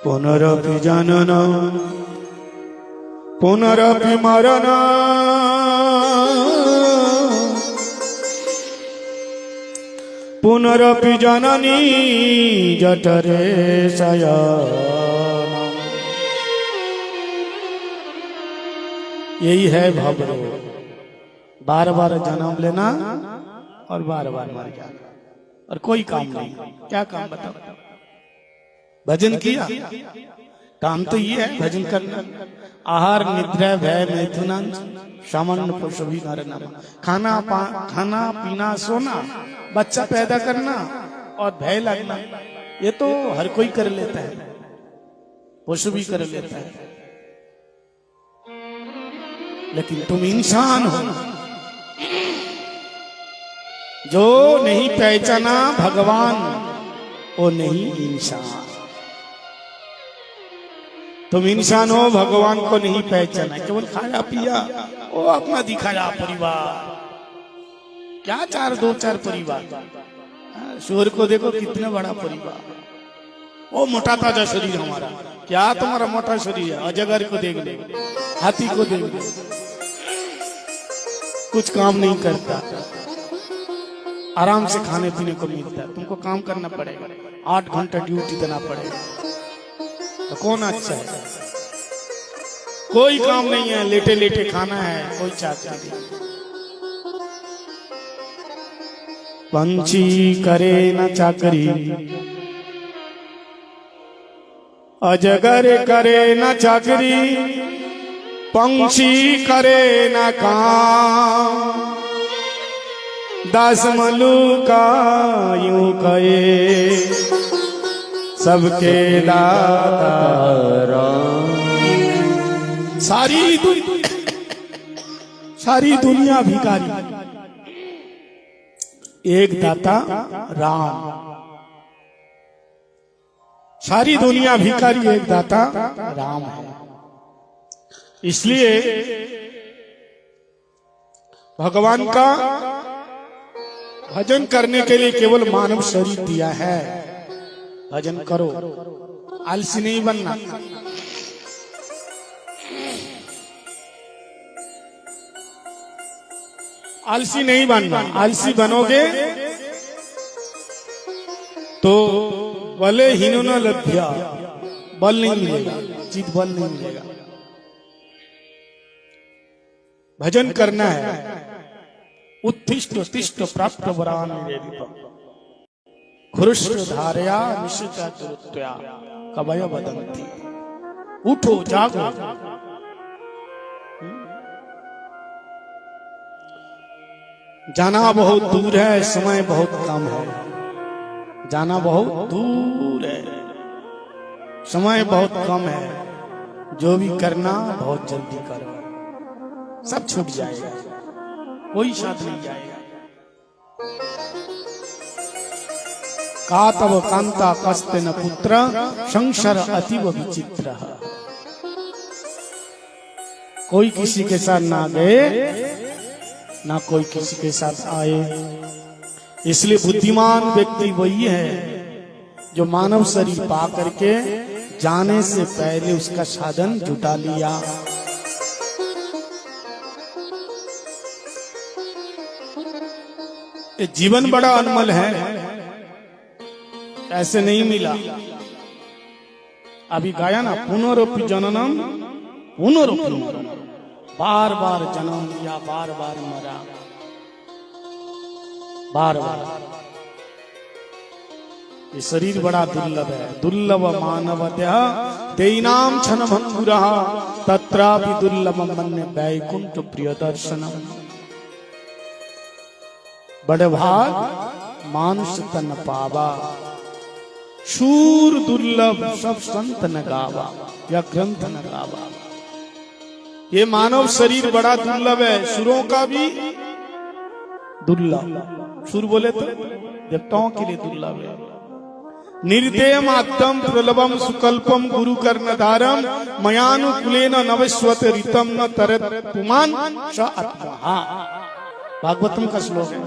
पुनरपि जनन पुनरपि मरण पुनरपि जननी जठरे शयन। यही है भवरोग, बार बार जन्म लेना और बार बार मर जाना और कोई काम नहीं। क्या काम बताओ? भजन किया, काम तो ये है भजन करना। आहार निद्रा भय मैथुन सामान्य पुरुष भी नर नाम। खाना पीना सोना, बच्चा पैदा करना और भय लगना, ये तो हर कोई कर लेता है, पशु भी कर लेता है। लेकिन तुम इंसान हो जो नहीं पहचाना भगवान, वो नहीं इंसान। तुम इंसान हो, भगवान को नहीं पहचाना, केवल खाया पिया, वो अपना दिखाया परिवार। क्या दो चार परिवार। सूर्य को देखो कितना बड़ा परिवार, वो मोटा ताजा शरीर हमारा। क्या तुम्हारा मोटा शरीर है? अजगर को देख ले, हाथी को देख ले, कुछ काम नहीं करता, आराम से खाने पीने को मिलता है। तुमको काम करना पड़ेगा, 8 घंटा ड्यूटी देना पड़ेगा। तो कौन अच्छा है? कोई काम नहीं है, लेटे लेटे खाना है, कोई चाकरी नहीं। पंछी करे न चाकरी, अजगर करे न चाकरी, पंछी करे न काम। दास मलूका यूं कहे सबके दाता। सारी दुनिया भिखारी, एक दाता राम। सारी दुनिया भिखारी, एक दाता राम है। इसलिए भगवान का भजन करने के लिए केवल मानव शरीर दिया है। भजन करो, आलसी नहीं बनना। आलसी नहीं बनना। आलसी बनोगे तो बले हीनो न लभ्या, बल नहीं मिलेगा, चित बल नहीं मिलेगा। भजन करना है। उत्तिष्ठ तिष्ठ प्राप्त वरान निवेदितम् खुरुष्ट धारया निशिता दुरुत्या कवय वदन्ति। उठो, जागो। जाना बहुत दूर है, समय बहुत कम है। जाना बहुत दूर है, समय बहुत कम है। जो भी करना बहुत जल्दी करो, सब छूट जाएगा, कोई साथ नहीं जाएगा। कातव कांता कस्ते न पुत्र संसार अतीव विचित्र। कोई किसी के साथ ना गए, ना कोई किसी के साथ आए। इसलिए बुद्धिमान व्यक्ति वही है जो मानव शरीर पा करके जाने से पहले उसका साधन जुटा लिया। ये जीवन बड़ा अनमोल है, ऐसे नहीं मिला। अभी गाया ना, पुनरपि जननम पुनरपि मरणम। बार बार जन्म लिया, बार बार मरा, बार बार। ये शरीर बड़ा दुर्लभ है। दुर्लभ मानवतः तेनाम क्षण भंगुरः तत्रापि दुर्लभ मन्ये वैकुंठ प्रिय दर्शनम। बड़े भाग मानुष तन पावा, शूर दुर्लभ सब संत न गावा, या ग्रंथ न गावा। ये मानव शरीर बड़ा दुर्लभ है, सुरों का भी दुर्लभ। सुर बोले तो देवताओं के लिए दुर्लभ है। निर्देयम आत्म प्रलभम सुकल्पम गुरु कर्णधारम मयानुकूलेन नवस्वत ऋतम न तरत पुमान स आत्मा। भागवतम का श्लोक है।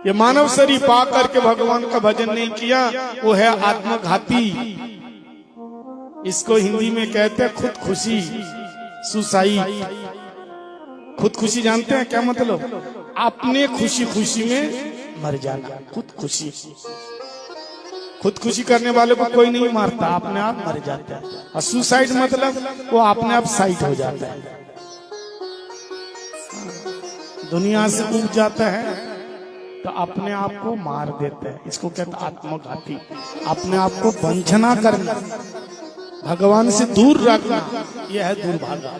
ये मानव शरीर पा करके भगवान का भजन नहीं किया, वो है आत्मघाती। इसको हिंदी में कहते हैं खुद खुशी, सुसाइड। खुद खुशी जानते हैं क्या मतलब? अपने खुशी खुशी में मर जाना, खुद खुशी। खुद खुशी करने वाले को कोई नहीं मारता, अपने आप मर जाता है। और सुसाइड मतलब वो अपने आप साइड हो जाता है, दुनिया से उब जाता है तो अपने आप को मार देता है। इसको कहते हैं आत्मघाती। अपने आप को वंचना करना, भगवान से दूर रखना, यह है दुर्भागा।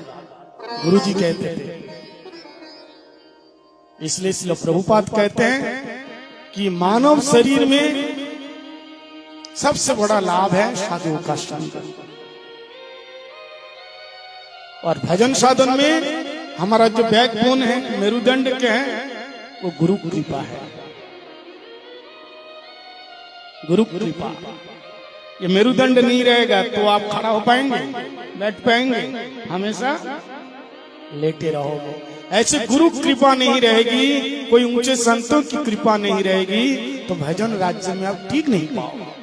गुरु जी कहते थे। इसलिए श्रील प्रभुपाद कहते हैं कि मानव शरीर में सबसे बड़ा लाभ है साधुओं का संग, और भजन साधन में हमारा जो बैकबोन है, मेरुदंड के हैं, वो गुरु कृपा है। गुरु कृपा। ये मेरुदंड नहीं रहेगा तो आप खड़ा हो पाएंगे, बैठ पाएंगे, हमेशा लेटे रहोगे। ऐसे गुरु कृपा नहीं रहेगी, कोई ऊंचे संतों की कृपा नहीं रहेगी, तो भजन राज्य में आप ठीक नहीं पाओगे।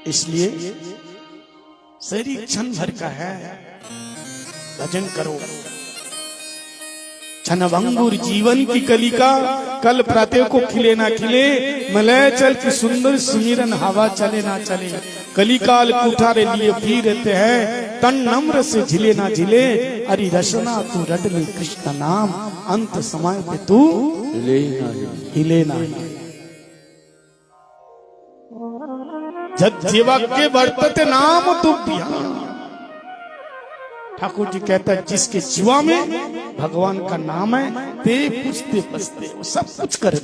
इसलिए शरीर क्षण भर का है, भजन करो। क्षणभंगुर जीवन की कलिका, कल प्रातः को खिले ना खिले, मलय चल की सुंदर सुमिरन हवा चले ना चले। कलिकाल कुठारे लिए पी रहते हैं, तन नम्र से झिले ना झिले। अरि रसना तू रट ले कृष्ण नाम, अंत समय पे तू हिले ना। जब जीवा के वर्तते नाम तू बिहान। ठाकुर जी कहता है जिसके जीवा में भगवान का नाम है, ते पूछते पछते वो सब कुछ कर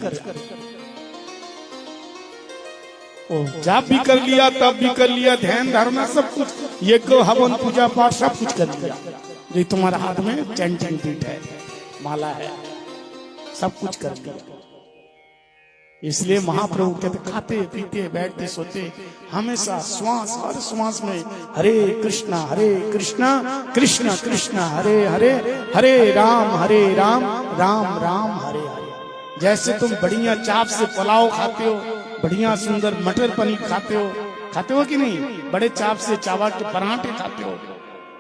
जाप भी कर लिया, तब भी कर लिया, ध्यान धारणा सब कुछ, ये को हवन पूजा पाठ सब कुछ कर लिया। जो तुम्हारे हाथ में चैंटिंग बीट है, माला है, सब कुछ कर लिया। इसलिए महाप्रभु कहते खाते पीते बैठते सोते हमेशा श्वास, हर श्वास में हरे कृष्णा कृष्ण कृष्ण हरे हरे, हरे राम राम राम हरे हरे। जैसे तुम बढ़िया चाप से पुलाव खाते हो, बढ़िया सुंदर मटर पनीर खाते हो कि नहीं? बड़े चाप से चावल के पराठे खाते हो,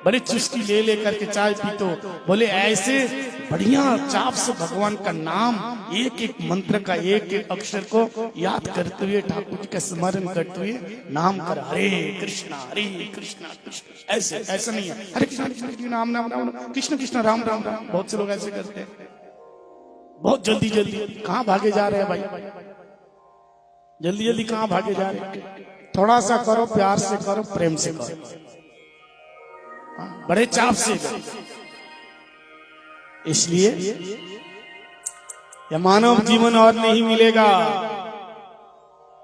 बड़े चुस्की ले लेकर के चाय पीते हो। बोले ऐसे बढ़िया चाप से भगवान का नाम, एक एक मंत्र का एक एक अक्षर को याद करते हुए, ठाकुर जी का स्मरण करते हुए नाम कर, हरे कृष्णा कृष्ण। ऐसे ऐसा नहीं है हरे कृष्ण नाम नाम नाम, कृष्ण कृष्ण राम राम राम। बहुत से लोग ऐसे करते हैं, बहुत जल्दी जल्दी। कहाँ भागे जा रहे हैं भाई? जल्दी जल्दी कहाँ भागे जा रहे हैं? थोड़ा सा करो, प्यार से करो, प्रेम से करो, बड़े चाप से। इसलिए यह मानव जीवन और नहीं मिलेगा,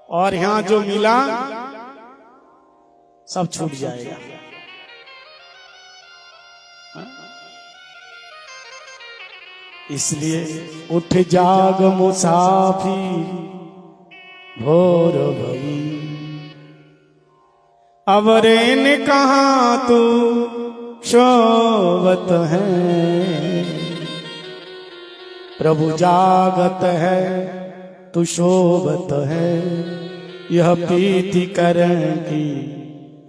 और यहां जो मिला सब छूट जाएगा। इसलिए उठ जाग मुसाफिर भोर भई, अब रेन कहाँ तू शोभत है। प्रभु जागत है तू शोभत है, यह प्रीति करन की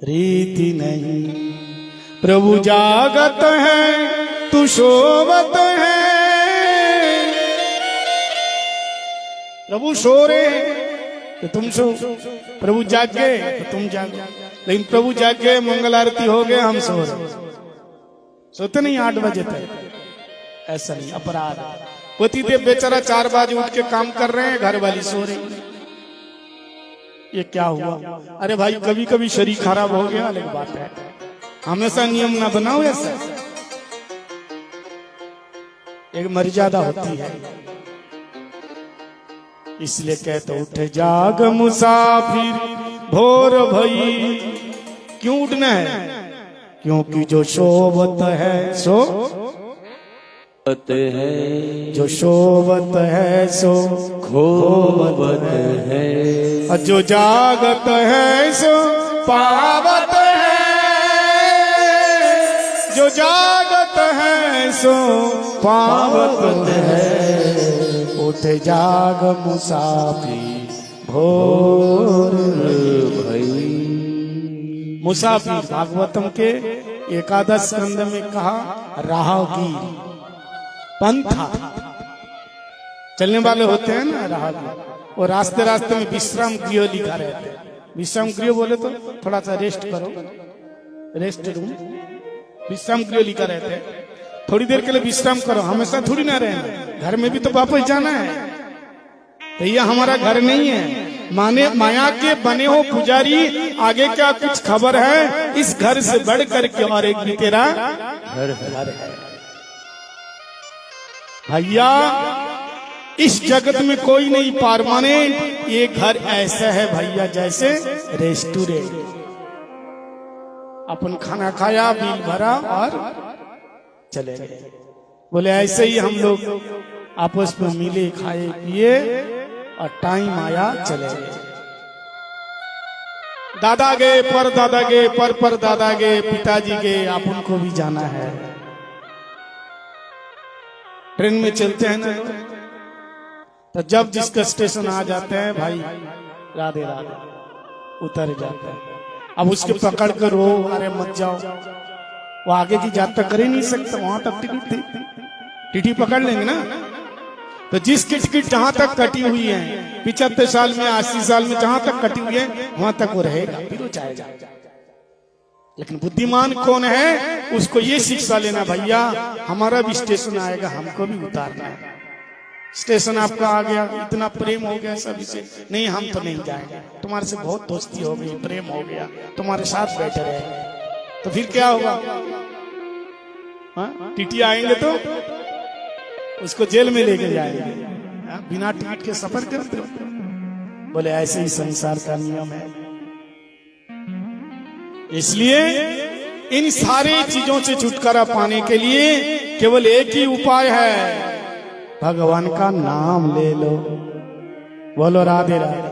रीति नहीं। प्रभु जागत है तू शोभत है। प्रभु सो रहे तो तुम सो, प्रभु जागे तो तुम जागो। लेकिन प्रभु जागे, मंगल आरती हो गए, हम सो रहे। सोते नहीं 8 बजे तक, ऐसा नहीं, अपराध। पतिदेव बेचारा 4 बजे उठ के काम कर रहे हैं, घर वाली सो रही। ये क्या हुआ? अरे भाई कभी कभी शरीर खराब हो गया, अलग बात है, हमेशा नियम ना बनाओ। ऐसा एक मर्यादा होती है। इसलिए कहते उठ जाग मुसाफिर भोर भई। क्यों उठना है? क्योंकि जो शोभत है सो है, जो शोभत है सो खोवत है, और जो जागत है सो पावत है। जो जागत है सो पावत है। उठ जाग मुसाफिर भोर भई। मुसाफिर भागवतम के एकादश स्कंद में कहा राहगीर, पंथा चलने वाले होते हैं ना राहगीर, और रास्ते रास्ते में विश्राम गृह लिखा रहता है। विश्राम गृह बोले तो थोड़ा सा रेस्ट करो, रेस्ट रूम, विश्राम गृह लिखा रहता है। थोड़ी देर के लिए विश्राम करो, हमेशा थोड़ी ना रहना, घर में भी तो वापस जाना है। तो ये हमारा घर नहीं है, माने माया के बने हो पुजारी, आगे क्या कुछ खबर है? इस घर से बढ़ करके और एक भी तेरा घर है भैया। इस जगत में कोई नहीं पार माने, ये घर ऐसा है भैया जैसे रेस्टोरेंट। अपन खाना खाया, बिल भरा और चले गए। बोले ऐसे ही हम लोग आपस में मिले, खाए पिए और टाइम आया चले गए। दादा गए, पर दादा गए, पर दादा गए, पिताजी गए, अपन को भी जाना है। ट्रेन में चलते हैं ना, तो जब जिसका स्टेशन आ जाते हैं भाई राधे राधे उतर जाते हैं। अब उसके पकड़ कर रो, अरे मत जाओ, वो आगे की यात्रा कर ही नहीं सकता, वहां तक टिकट थी, टीटी पकड़ लेंगे ना। तो जिसकी टिकट जहां तक कटी हुई है, 75 साल में 80 साल में जहां तक कटी हुई है, वहां तक वो रहेगा, फिर वो जाएगा। लेकिन बुद्धिमान कौन है? उसको ये शिक्षा लेना, भैया हमारा भी स्टेशन आएगा, हमको भी उतारना है। स्टेशन आपका आ गया, इतना प्रेम हो गया सभी से, नहीं हम तो नहीं जाएंगे, तुम्हारे से बहुत दोस्ती हो गई, प्रेम हो गया, तुम्हारे साथ बैठे रहे, तो फिर क्या होगा? टीटी आएंगे तो उसको जेल में लेके जाएंगे, बिना टिकट के सफर करते हो। बोले ऐसे ही संसार का नियम है। इसलिए इन सारी चीजों से छुटकारा पाने के लिए केवल एक ही उपाय है, भगवान का नाम ले लो। बोलो राधे राधे।